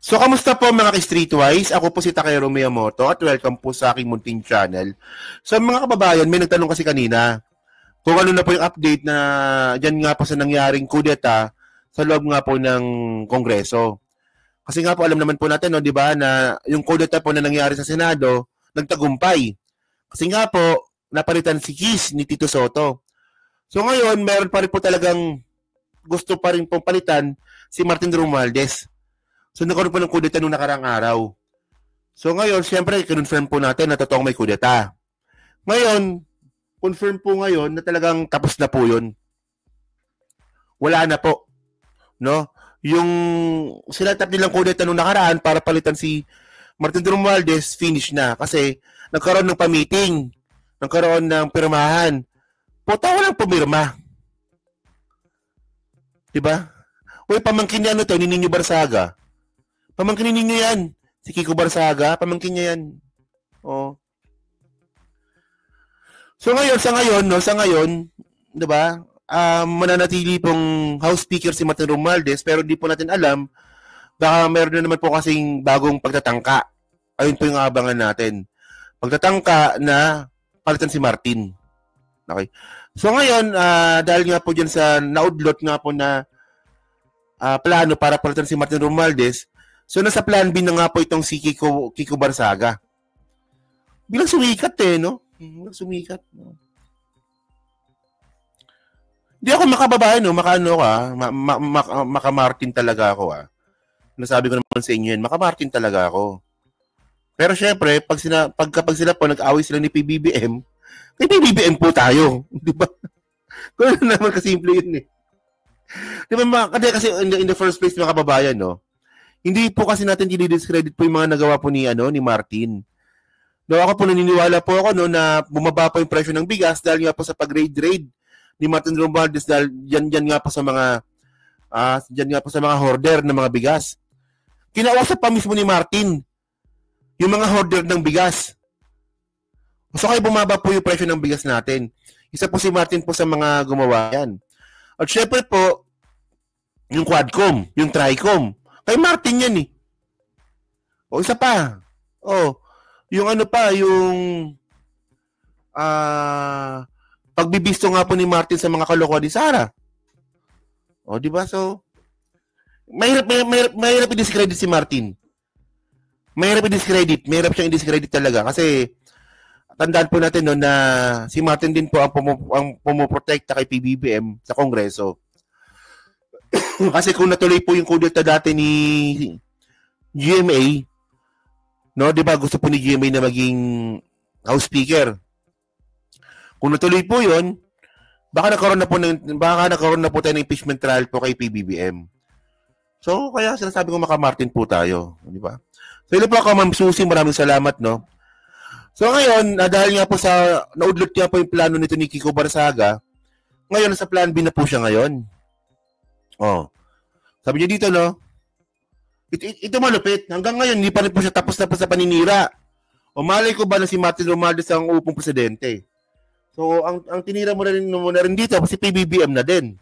So, kamusta po mga ka-Streetwise? Ako po si Takero Miyamoto at welcome po sa aking munting channel. So, mga kababayan, may nagtanong kasi kanina kung ano na po yung update na dyan nga po sa nangyaring kudeta sa loob nga po ng Kongreso. Kasi nga po alam naman po natin, no, di ba, na yung kudeta po na nangyari sa Senado, nagtagumpay. Kasi nga po, napalitan si Kiss ni Tito Soto. So ngayon, meron pa rin po talagang gusto pa rin pong palitan si Martin Romualdez. So nagkaroon po ng kudeta nung nakarang araw. So ngayon, siyempre, kinonfirm po natin na totoong may kudeta. Ngayon, confirm po ngayon na talagang tapos na po yun. Wala na po. No? Yung sinatap nilang kudeta nung nakaraan para palitan si Martin Romualdez, finish na. Kasi nagkaroon ng pa-meeting. Nagkaroon ng pirmahan. Puta, walang pumirma. Diba? Uy, pamangkin niya ano to, ni Nino Barsaga. Pamangkin ninyo yan. Si Kiko Barsaga, pamangkin niya yan. Oh. So ngayon, sa ngayon, 'di ba? Mananatili pong House Speaker si Martin Romualdez, pero di po natin alam, baka meron na naman po kasing bagong pagtatangka. Ayun po yung abangan natin. Pagtatangka na palitan si Martin. Okay. So ngayon, dahil nga po diyan sa naudlot nga po na plano para palitan si Martin Romualdez, so nasa plan B na nga po itong si Kiko Barsaga. Bilang sumikat no? Bilang sumikat. No? Di ako makababae, no? Maka-Martin talaga ako, Nasabi ko naman sa inyo yan, maka-Martin talaga ako. Pero syempre, kapag sila po nag-away sila ni PBBM, kay PBBM po tayo. Di ba? Kung ano naman kasimple yun, Di ba, kasi in the first place, mga kababayan, no? Hindi po kasi natin dinidiscredit po yung mga nagawa po ni Martin. No, ako po naniniwala po ako na bumaba po yung presyo ng bigas dahil nga po sa pag-raid ni Martin Romualdez dahil diyan nga po sa mga hoarder ng mga bigas. Kinausap pa mismo ni Martin yung mga hoarder ng bigas. So kaya bumaba po yung presyo ng bigas natin. Isa po si Martin po sa mga gumawa yan. At syempre po, yung Quadcom, yung Tricom, kay Martin yan O isa pa. Yung pagbibisto nga po ni Martin sa mga kalokohan ni Sara. Di ba? So mahirap i-discredit si Martin. Mahirap siyang i-discredit talaga kasi tandaan po natin na si Martin din po ang pumoprotekta kay PBBM sa Kongreso. Kasi kung natuloy po yung kudeta dati ni GMA, no, 'di ba gusto po ni GMA na maging House Speaker. Kung natuloy po 'yon, baka nagkaroon na po tayo ng impeachment trial po kay PBBM. So, kaya sinasabi ko maka-Martin po tayo, 'di ba? So, ilo po ako, Ma'am Susie, maraming salamat, no. So, ngayon, dahil nga po sa naudlot niya po yung plano nito ni Kiko Barsaga, ngayon sa plan B na po siya ngayon. Sabi niya dito, no? Ito malupit. Hanggang ngayon, hindi pa rin po siya tapos na sa paninira. Malay ko ba na si Martin Romualdez ang upong presidente? So, ang tinira mo na rin dito, si PBBM na din.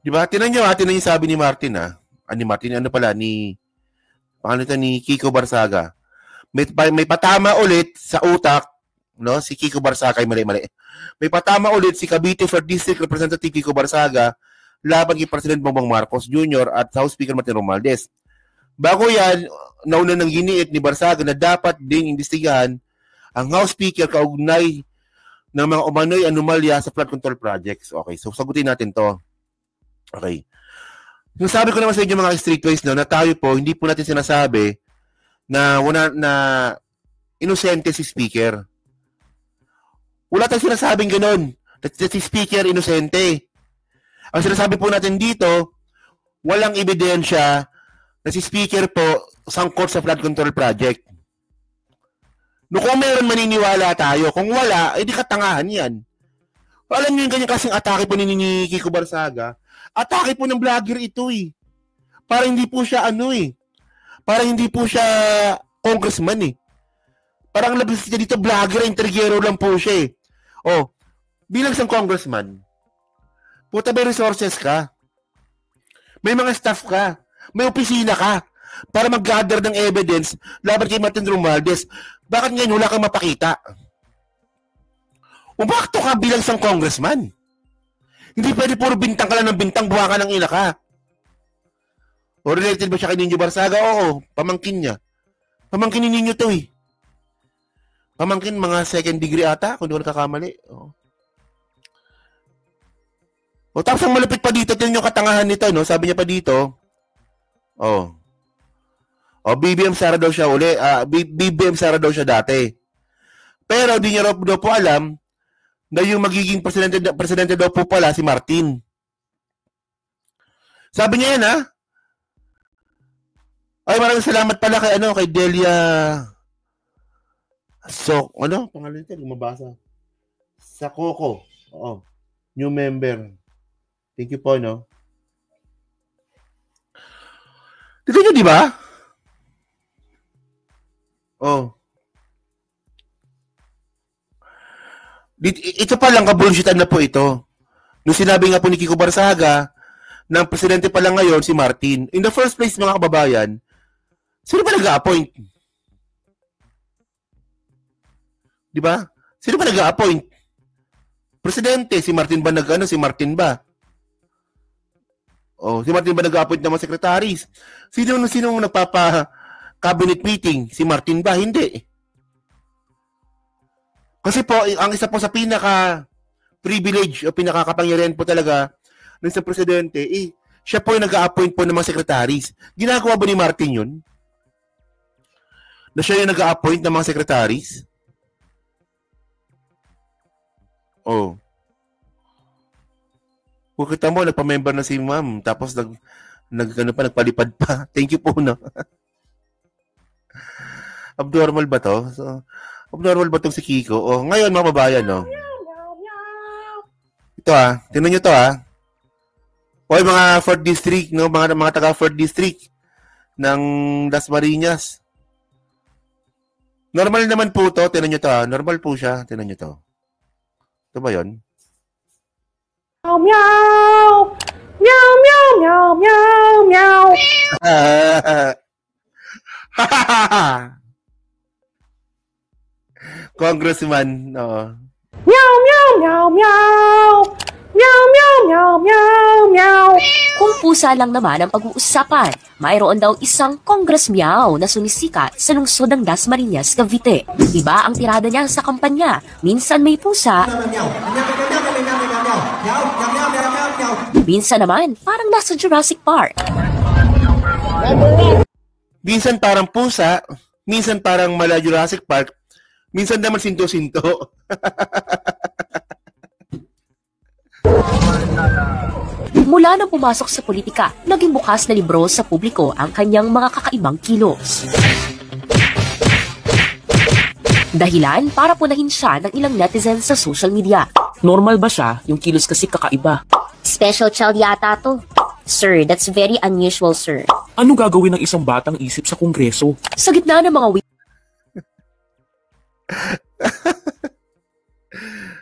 Diba? Tinan niyo sabi ni Martin, ni Kiko Barsaga. May patama ulit sa utak, no? Si Kiko Barsaga, mali. May patama ulit si Cavite 4th District Representative Kiko Barsaga laban kay President Bongbong Marcos Jr. at House Speaker Martin Romualdez. Bago yan, nauna nang giniit ni Barsaga na dapat ding imbestigahan ang House Speaker kaugnay ng mga umano'y anomalya sa flood control projects. Okay, so sagutin natin to. Okay. Sinasabi ko naman sa inyo mga streetwise, no, na tayo po, hindi po natin sinasabi na inosente si Speaker. Wala tayong sinasabing ganun. That si Speaker inosente. Ang sinasabi po natin dito, walang ebidensya na si Speaker po sangkot sa flood control project. No, kung meron maniniwala tayo, kung wala, di katangahan yan. Alam niyo yung ganyan kasing atake po ni Kiko Barsaga, atake po ng vlogger ito Para hindi po siya Para hindi po siya congressman Parang labis siya dito, vlogger, intergyero lang po siya bilang isang congressman, puta may resources ka. May mga staff ka. May opisina ka para mag-gather ng evidence laban kay Martin Romualdez. Bakit ngayon wala kang mapakita? Umakto ka bilang isang congressman. Hindi pwede puro bintang ka lang ng bintang, buha ka ng ina ka. O related ba siya kay Nino Barsaga? Oo, pamangkin niya. Pamangkin ni Nino to eh. Pamangkin, mga second degree ata, kung di ko nakakamali. O tapos ang malupit pa dito, tingnan yung katangahan nito, no? Sabi niya pa dito, BBM Sara daw siya uli. BBM Sara daw siya dati. Pero di niya daw po alam na yung magiging presidente daw po pala si Martin. Sabi niya yan, ha? Ay, maraming salamat pala kay Delia. So, pangalan nito, lumabasa. Sa Coco. Oo. New member. Thank you po, no? Dito nyo, di ba? Ito pa lang, kabulshitan na po ito. Nung sinabi nga po ni Kiko Barsaga, ng presidente pa lang ngayon, si Martin. In the first place, mga kababayan, sino ba nag-a-appoint? Di ba? Sino ba nag-a-appoint? Presidente, si Martin ba si Martin ba? Si Martin ba nag-a-appoint ng mga secretaries? Sino nagpapa-cabinet meeting? Si Martin ba? Hindi. Kasi po, ang isa po sa pinaka-privilege o pinaka-kapangyarihan po talaga ng isang presidente, siya po yung nag-a-appoint po ng mga secretaries. Ginagawa ba ni Martin yun? Na siya yung nag-a-appoint ng mga secretaries? Kung kita mo, nagpa-member na si ma'am, tapos nagpalipad pa. Thank you po, no? Abnormal ba to? Abnormal ba tong si Kiko? Ngayon, mga babayan, no? Ito, tingnan nyo to, mga 4th District, no? Mga taga 4th District ng Dasmariñas. Normal naman po to. Tingnan nyo to, Normal po siya. Tingnan nyo to. Ito ba yun? Meow, meow! Meow, meow, meow, meow, meow! Congressman, Meow, meow, meow, meow! Meow, meow, meow, meow, meow! Kung pusa lang naman ang pag-uusapan, mayroon daw isang Congress Meow na sumisikat sa lungsod ng Dasmariñas, Cavite. Iba ang tirada niya sa kampanya. Minsan may pusa, minsan naman parang nasa Jurassic Park. Minsan parang pusa, minsan parang mala Jurassic Park, minsan naman sinto-sinto. Mula nang pumasok sa politika, naging bukas na libro sa publiko ang kanyang mga kakaibang kilos. Dahilan para punahin siya ng ilang netizens sa social media. Normal ba siya? Yung kilos kasi kakaiba. Special child yata to. Sir, that's very unusual, sir. Ano gagawin ng isang batang isip sa Kongreso? Sa gitna ng mga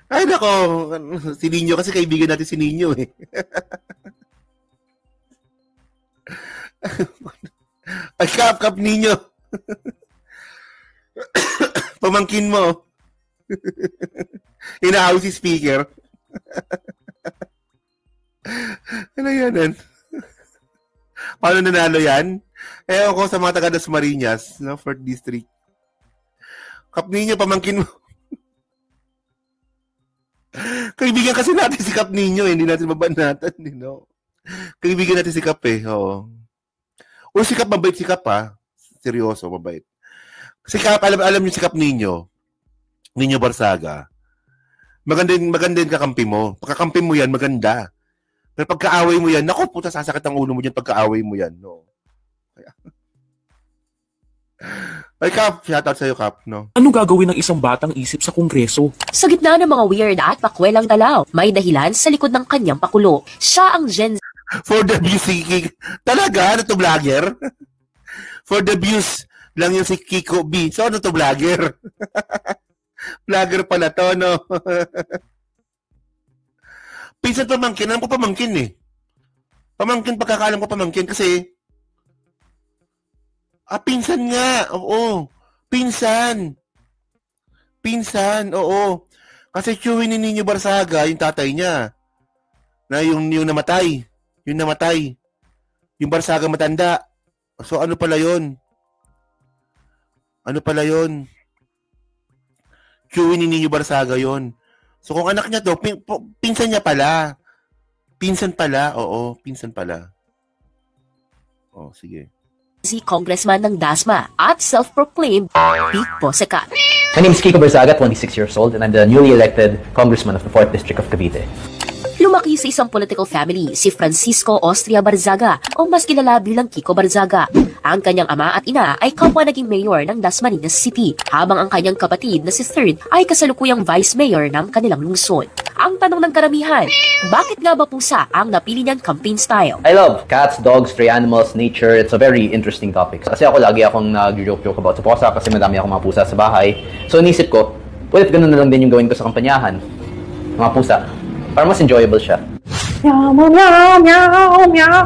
Ay, nako. Si Nino kasi kaibigan natin si Nino eh. Ay, kap Nino. Pamangkin mo. Inaaway si speaker. Ano yan? Paano nanalo yan? Ewan ko sa mga taga Dasmariñas, no? 4th District. Kap Nino, pamangkin mo. Kaibigan kasi natin si Kap Nino, hindi natin mabanatan, no? Kaibigan natin si Kap oo. O si Kap, mabait si Kap, Seryoso, mabait. Si Kap, alam niyo si Kap Nino Barsaga. Maganda yung kakampi mo. Pagkakampi mo yan, maganda. Pero pagkaaway mo yan, naku, puta, sasakit ang ulo mo dyan pagkaaway mo yan, no? Kaya. Ay, Kap, shoutout sa'yo, Kap, no? Ano gagawin ng isang batang isip sa Kongreso? Sa gitna ng mga weird at pakwelang dalaw, may dahilan sa likod ng kanyang pakulo. Siya ang Gen Z. For the views, talaga? Ano to, vlogger? For the views lang yung si Kiko B. So, ano to, vlogger? Vlogger pala to, no? Pinsan pamangkin. Alam ko pamangkin eh. Pamangkin, pagkakaalam ko pamangkin kasi Pinsan nga. Oo. Pinsan. Pinsan, oo. Kasi Chewy ni Nino Barsaga, yung tatay niya. Na yung namatay. Yung namatay. Yung Barsaga matanda. So ano pala yun? Ano pala yun? Chewy ni Nino Barsaga yun. So kung anak niya to, pinsan niya pala. Pinsan pala, oo. Pinsan pala. Oh, sige. Si Congressman ng Dasma at self-proclaimed Big Bosekat. My name is Kiko Barzaga, 26 years old, and I'm the newly elected Congressman of the 4th District of Cavite. Lumaki sa isang political family si Francisco Austria Barzaga o mas kilala bilang Kiko Barzaga. Ang kanyang ama at ina ay kapwa naging mayor ng Dasmariñas City, habang ang kanyang kapatid na si Third ay kasalukuyang vice mayor ng kanilang lungsod. Ang tanong ng karamihan, bakit nga ba pusa ang napili niyang campaign style? I love cats, dogs, stray animals, nature. It's a very interesting topic. Kasi ako lagi akong nag-joke about sa pusa kasi madami akong mga pusa sa bahay. So inisip ko, what if ganun na lang din yung gawin ko sa kampanyahan? Mga pusa. Para mas enjoyable siya. Meow, meow, meow, meow.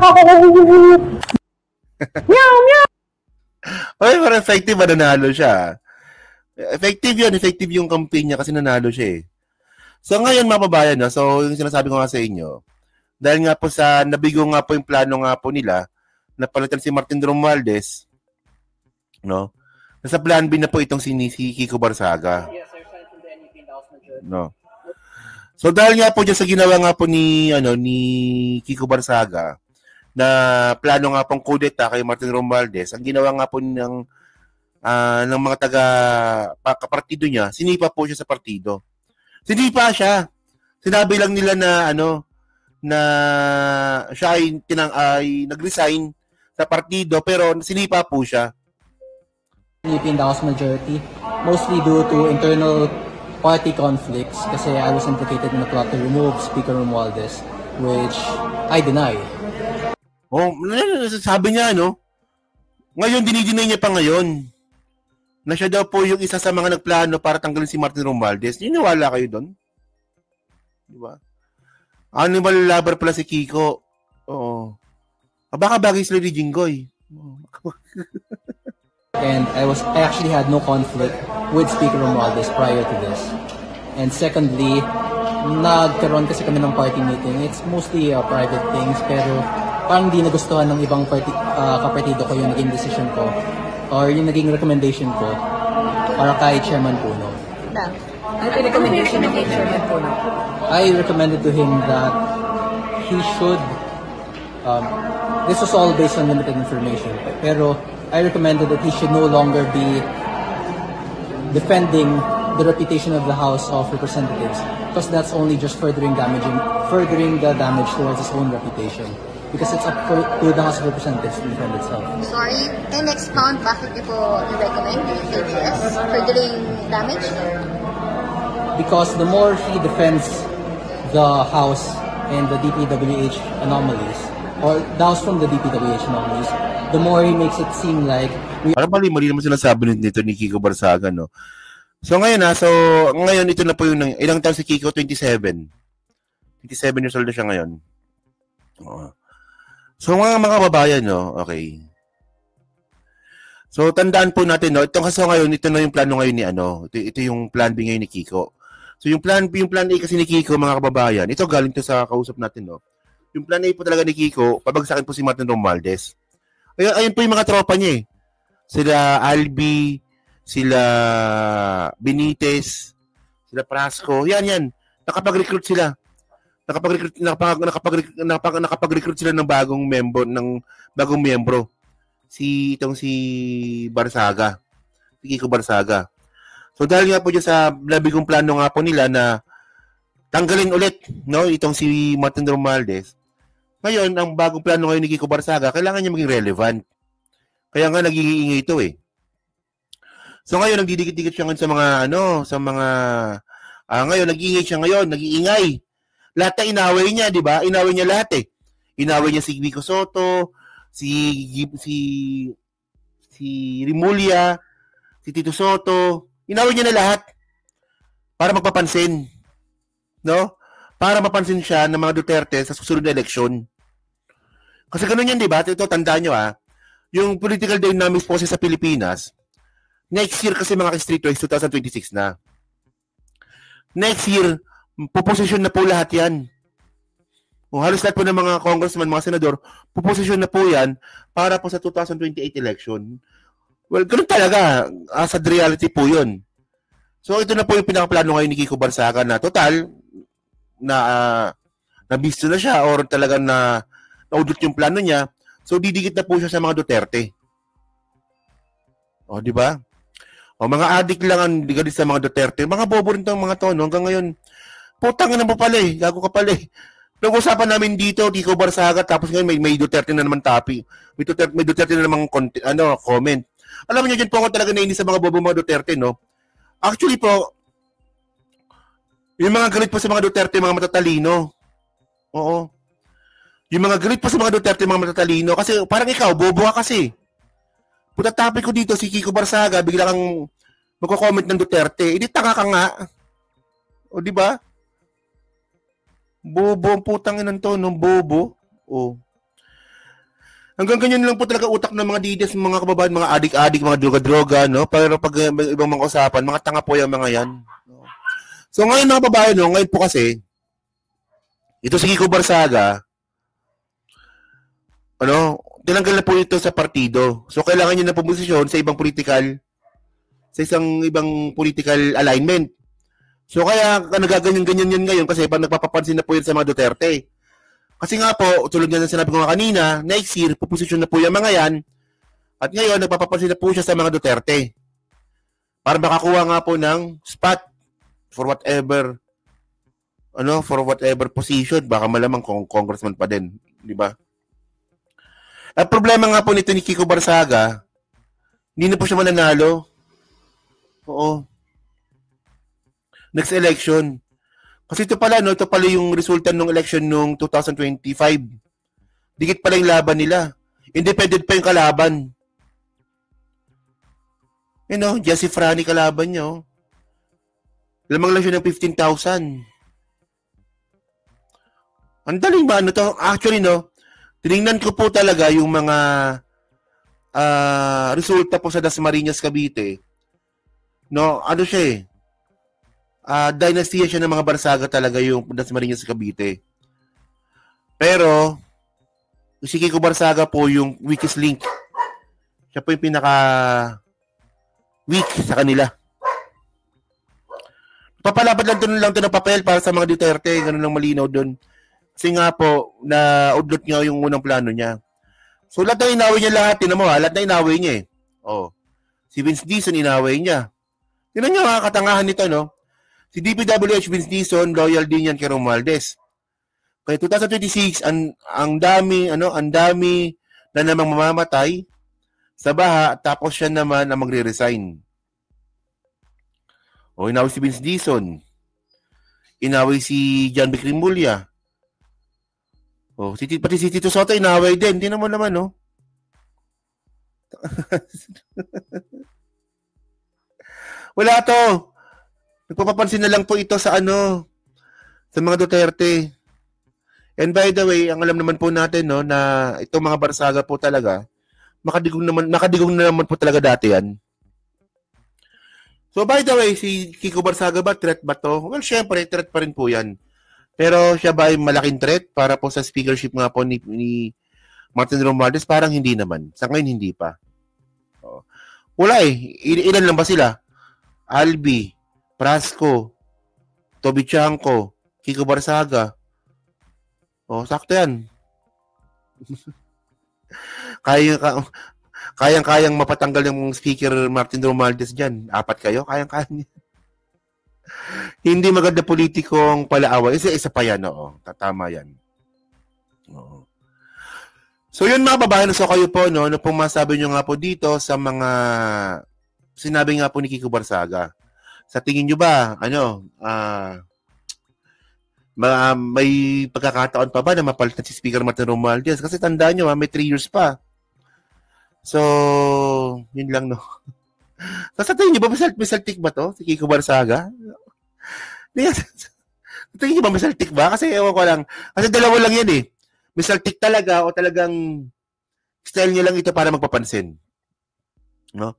Meow, meow. Ay, parang effective ba nanalo siya? Effective yung campaign niya kasi nanalo siya eh. So ngayon mga kababayan, no? So yung sinasabi ko nga sa inyo, dahil nga po sa nabigo nga po yung plano nga po nila na palitan si Martin Romualdez, no? Nasa plan B na po itong si Kiko Barzaga. No. So dahil nga po dyan sa ginawa nga po ni Kiko Barzaga na plano nga pong kudeta kay Martin Romualdez, ang ginawa nga po ng mga kapartido niya, sinipa po siya sa partido. Sinipa siya. Sinabi lang nila na na siya ay nag-resign sa partido pero sinipa po siya. In the House majority, mostly due to internal party conflicts kasi I was implicated in a plot to remove Speaker Romualdez, which I deny. Oh, sabi niya, ngayon dinidinay niya pa ngayon na siya daw po yung isa sa mga nagplano para tanggalin si Martin Romualdez. Niniwala kayo doon? Di ba? Ano ba lalabar pala si Kiko? Oo. Baka bagay sila ni Jinggoy. And I actually had no conflict with Speaker Romualdez prior to this. And secondly, nagkaroon kasi kami ng party meeting. It's mostly private things, pero parang di nagustuhan ng ibang kapartido ko yung naging decision ko or yung naging recommendation ko para kay Chairman Puno. Ano yung recommendation ng kay Chairman Puno? I recommended to him that he should, this was all based on limited information, pero I recommended that he should no longer be defending the reputation of the House of Representatives because that's only just furthering the damage towards his own reputation. Because it's up to the House of Representatives to defend itself. Sorry, can you expound bakit niyo po recommend AGS furthering damage? Because the more he defends the House and the DPWH anomalies, or the House from the DPWH anomalies, the more he makes it seem like parang mali naman sinasabi nito ni Kiko Barzaga, no? So ngayon ngayon ito na po yung ilang taon si Kiko? 27 years old na siya ngayon. So mga kababayan, no? Okay. So tandaan po natin, no? Ito ngayon, ito na yung plano ngayon ni ito yung plan B ngayon ni Kiko. So yung plan A kasi ni Kiko, mga kababayan, ito galing to sa kausap natin, no? Yung plan A po talaga ni Kiko, pabagsakin po si Martin Romualdez. Ayun po yung mga tropa niya eh. Sila Albi, sila Benitez, sila Prasco, yan. Nakapag-recruit sila. Nakapag-recruit sila ng bagong miyembro. Si Barzaga. Si Kiko Barzaga. So dahil nga po dyan sa labigong plano nga po nila na tanggalin ulit, no, itong si Martin Romualdez. Ngayon, ang bagong plano ngayon ni Kiko Barzaga, kailangan niya maging relevant. Kaya nga nag-iingay ito eh. So ngayon, nagdidikit-dikit siya ngayon ngayon, nag-iingay siya ngayon, nag-iingay. Lahat na inaway niya, di ba? Inaway niya lahat eh. Inaway niya si Vico Soto, si Rimulya, si Tito Soto. Inaway niya na lahat para magpapansin. No? Para mapansin siya ng mga Duterte sa susunod na eleksyon. Kasi ganun yan, di ba? Ito, tandaan nyo yung political dynamics po kasi sa Pilipinas, next year kasi mga streetwise, 2026 na. Next year, puposisyon na po lahat yan. Halos lahat po ng mga congressman, mga senador, puposisyon na po yan para po sa 2028 election. Well, ganun talaga. As a reality po yun. So, ito na po yung pinakaplano ngayon ni Kiko Barsaga na total, nabisto na siya or talagang naudot yung plano niya. So, didikit na po siya sa mga Duterte. O, di ba? O, mga adik lang ang digadit sa mga Duterte. Mga bobo rin itong mga to, no? Hanggang ngayon, putang na mo pala eh. Gago ka pala eh. Nag-usapan namin dito, Kiko Barsaga, tapos ngayon may Duterte na naman topic. May Duterte na naman comment. Alam niyo, dyan po ako talaga nainis sa mga bobo mga Duterte, no? Actually po, yung mga galit po sa mga Duterte, mga matatalino. Oo. Yung mga galit po sa mga Duterte, mga matatalino. Kasi parang ikaw, bobo ka kasi. Puta topic ko dito, si Kiko Barsaga, bigla kang magko-comment ng Duterte. Hindi tanga ka nga. O, di ba? Bobo ang putang inan to, no? Bobo. O. Hanggang ganyan lang po talaga utak ng mga DDS, mga kababayan, mga adik-adik, mga droga-droga, no? Pero pag ibang mga usapan, mga tanga po yung mga yan. No? So ngayon mga kababayan, no? Ngayon po kasi, ito si Kiko Barsaga, tinanggal na po ito sa partido. So kailangan niya na pumusisyon sa ibang ibang political alignment. So kaya nagaganyan-ganyan yan ngayon kasi pag nagpapapansin na po yun sa mga Duterte. Kasi nga po, tulad nga ng sinabi ko nga kanina, next year, puposisyon na po yung mga yan. At ngayon, nagpapapansin na po siya sa mga Duterte. Para makakuha nga po ng spot for whatever position. Baka malamang congressman pa din. Di ba? Ang problema nga po nito ni Kiko Barsaga, hindi na po siya mananalo. Oo. Next election. Kasi ito pala yung resulta ng election nung 2025. Dikit pala yung laban nila. Independent pa yung kalaban. Jesse Frani kalaban niya. Lamang lang siya ng 15,000. Ang daling ba to? Actually, tinignan ko po talaga yung mga resulta po sa Dasmariñas, Cavite. Siya eh. Dynasty siya ng mga Barsaga talaga yung Dasmariñas sa Cavite. Pero, si Kiko Barsaga po yung weakest link. Siya po yung pinaka-weak sa kanila. Papalapad lang to ng papel para sa mga Duterte. Ganun lang malinaw doon. Kasi nga po, na-udlot niya yung unang plano niya. So, lahat na inaway niya lahat. Tinan mo lahat na inaway niya eh. Si Vince Dizon inaway niya. Tinan niyo mga katangahan nito, Si DPWH Vince Dizon, loyal din yan kay Romualdez. Kaya 2026, ang dami na namang mamamatay sa baha, tapos siya naman na magre-resign. Inaway si Vince Dizon. Inaway si John Vic Rimulya. Pati si Tito Soto inaway din. Hindi naman, Wala to. Nagpapapansin na lang po ito sa mga Duterte. And by the way, ang alam naman po natin na itong mga Barsaga po talaga, nakadigong na naman po talaga dati yan. So by the way, si Kiko Barsaga ba, threat ba to? Well, syempre, threat pa rin po yan. Pero siya ba ay malaking threat para po sa speakership nga po ni Martin Romualdez? Parang hindi naman. Sa ngayon, hindi pa. Wala eh. Ilan lang ba sila? Albi, Prasco, Toby Chanco, Kiko Barsaga. Sakto yan. Kayang mapatanggal yung speaker Martin Romualdez dyan. 4 kayo? Kayang. Hindi maganda politikong palaaway. Isa pa yan, Tatama yan. So yun mga babae, so kayo po, ano pong masabi nyo nga po dito sa mga sinabi nga po ni Kiko Barsaga. Sa tingin nyo ba, may pagkakataon pa ba na mapalitan si Speaker Martin Romualdez? Kasi tandaan nyo, may 3 years pa. So, yun lang, Sa tingin nyo ba, may saltik ba to? Si Kiko Barsaga? Sa tingin nyo ba, may saltik ba? Kasi ewan ko lang. Kasi dalawa lang yan eh. May saltik talaga o talagang Style niya lang ito para magpapansin. No?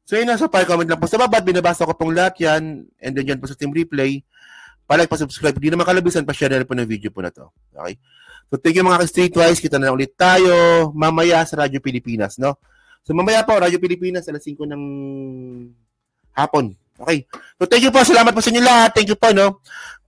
So yun, nasa comment lang po sa baba. Binabasa ko pong lahat yan. And then yan po sa Team Replay. Pa-like, pa-subscribe. Hindi naman kalabisan, pa-share na po ng video po na to. Okay? So thank you mga ka-Streetwise. Kita na ulit tayo mamaya sa Radyo Pilipinas. No? So mamaya po, Radyo Pilipinas, alas 5 ng hapon. Okay. So thank you po. Salamat po sa inyo lahat. Thank you po. No?